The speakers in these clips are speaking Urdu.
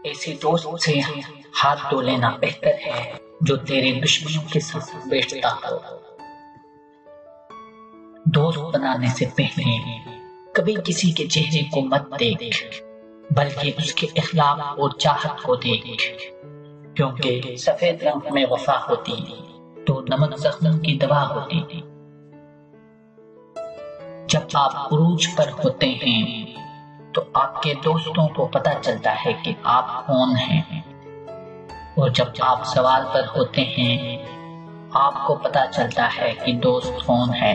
ایسے دوست سے ہاتھ دھو لینا بہتر ہے جو تیرے دشمنوں کے ساتھ بیٹھتا ہو۔ دوست بنانے سے پہلے کبھی کسی کے چہرے کو مت دیکھ، بلکہ اس کے اخلاق اور چاہت کو دیکھ، کیونکہ سفید رنگ میں وفا ہوتی تو نمک زخموں کی دوا ہوتی۔ جب آپ عروج پر ہوتے ہیں تو آپ کے دوستوں کو پتہ چلتا ہے کہ آپ کون ہیں، اور جب آپ زوال پر ہوتے ہیں آپ کو پتہ چلتا ہے کہ دوست کون ہے۔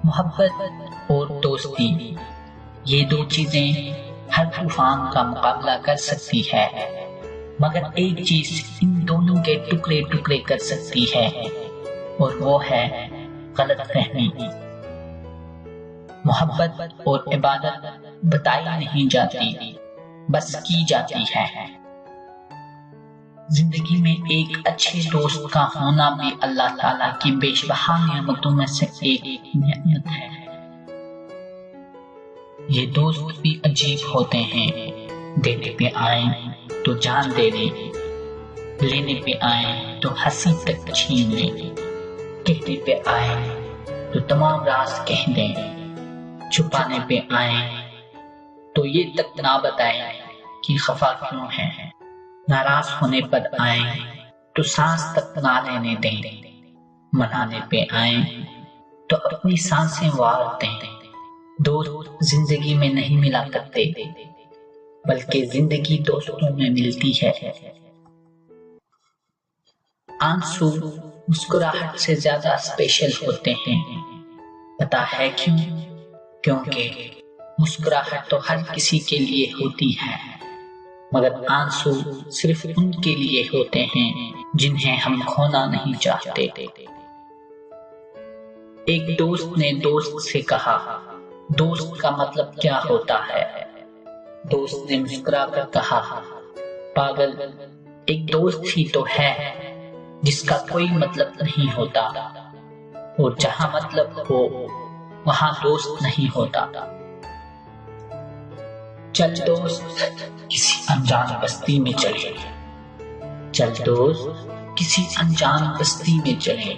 محبت اور دوستی، یہ دو چیزیں ہر طوفان کا مقابلہ کر سکتی ہے، مگر ایک چیز ان دونوں کے ٹکڑے ٹکڑے کر سکتی ہے، اور وہ ہے غلط فہمی۔ محبت اور عبادت بتائی نہیں جاتی، بس کی جاتی ہے۔ زندگی میں ایک اچھے دوست کا ہونا بھی اللہ تعالیٰ کی بیش بہا نعمتوں میں سے ایک نعمت ہے۔ یہ دوست بھی عجیب ہوتے ہیں، دینے پہ آئیں تو جان دے دیں، لینے پہ آئیں تو ہنسی تک چھین لیں، کہنے پہ آئیں تو تمام راز کہہ دیں، چھپانے پہ آئیں تو یہ تک نہ بتائیں کہ خفا کیوں ہیں، ناراض ہونے پر آئیں تو سانس تک نہ لینے دیں، منانے پہ آئیں تو اپنی سانسیں وار دیں۔ دوست زندگی میں نہیں ملا کرتے، بلکہ زندگی دوستوں میں ملتی ہے۔ آنسو مسکراہٹ سے زیادہ اسپیشل ہوتے ہیں، پتہ ہے کیوں؟ کیونکہ مسکراہٹ تو ہر کسی کے لیے ہوتی ہے، مگر آنسو صرف ان کے لیے ہوتے ہیں جنہیں ہم کھونا نہیں چاہتے۔ ایک دوست نے دوست سے کہا، دوست کا مطلب کیا ہوتا ہے؟ دوست نے مسکرا کر کہا، پاگل، ایک دوست ہی تو ہے جس کا کوئی مطلب نہیں ہوتا، اور جہاں مطلب ہو وہاں دوست نہیں ہوتا۔ چل دوست کسی انجان بستی میں چلے، چل دوست کسی انجان بستی میں چلے،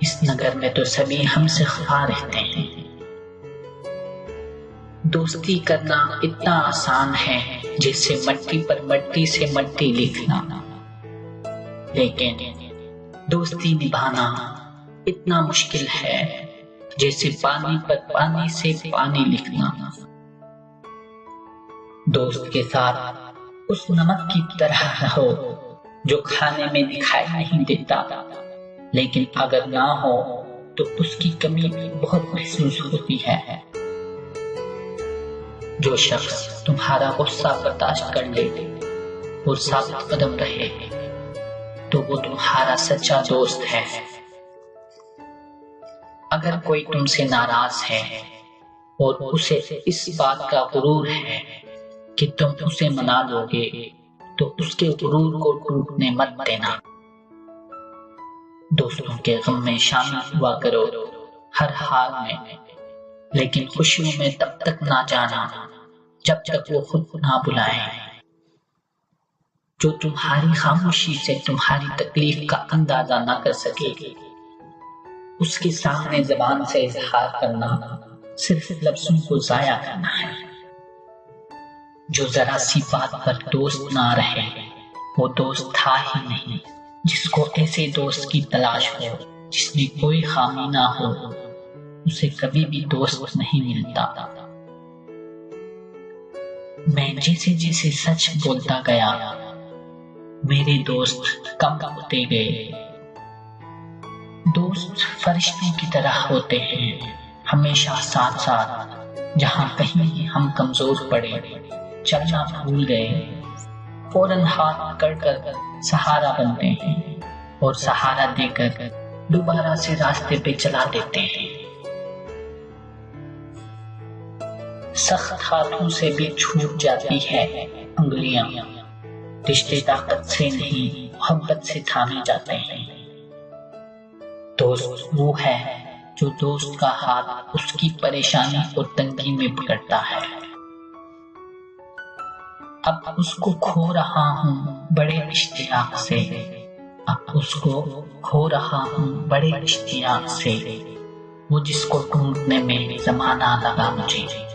اس نگر میں تو سبھی ہم سے خفا رہتے ہیں۔ دوستی کرنا اتنا آسان ہے جیسے مٹی پر مٹی سے مٹی لکھنا، لیکن دوستی نبھانا اتنا مشکل ہے جیسے پانی پر پانی سے پانی لکھنا۔ دوست کے ساتھ اس نمک کی طرح رہو جو کھانے میں دکھائی نہیں دیتا، لیکن اگر نہ ہو تو اس کی کمی بہت محسوس ہوتی ہے۔ جو شخص تمہارا غصہ برداشت کر لے اور ثابت قدم رہے تو وہ تمہارا سچا دوست ہے۔ اگر کوئی تم سے ناراض ہے اور اسے اس بات کا غرور ہے کہ تم اسے منا لو گے تو اس کے غرور کو ٹوٹنے مت دینا۔ دوستوں کے غم میں شامل ہوا کرو ہر حال میں، لیکن خوشیوں میں تب تک نہ جانا جب تک وہ خود نہ بلائیں۔ جو تمہاری خاموشی سے تمہاری تکلیف کا اندازہ نہ کر سکے، اس کے سامنے زبان سے اظہار کرنا صرف لفظوں کو ضائع کرنا ہے۔ جو ذرا سی بات پر دوست نہ رہے وہ دوست تھا ہی نہیں۔ جس کو ایسے دوست کی تلاش ہو جس میں کوئی خامی نہ ہو، اسے کبھی بھی دوست نہیں ملتا۔ میں جیسے جیسے سچ بولتا گیا میرے دوست کم ہوتے گئے۔ دوست فرشتوں کی طرح ہوتے ہیں، ہمیشہ ساتھ ساتھ، جہاں کہیں ہم کمزور پڑے، چلنا بھول گئے، فوراً ہاتھ پکڑ کر سہارا بنتے ہیں اور سہارا دے کر دوبارہ سے راستے پہ چلا دیتے ہیں۔ سخت ہاتھوں سے بھی چھوٹ جاتی ہے انگلیاں، رشتے طاقت سے نہیں محبت سے تھامے جاتے ہیں۔ دوست وہ ہے جو دوست کا ہاتھ اس کی پریشانی اور تنگی میں پکڑتا ہے۔ اب اس کو کھو رہا ہوں بڑے اشتیاق سے، اب اس کو کھو رہا ہوں بڑے اشتیاق سے، وہ جس کو ڈھونڈنے میں زمانہ لگا مجھے۔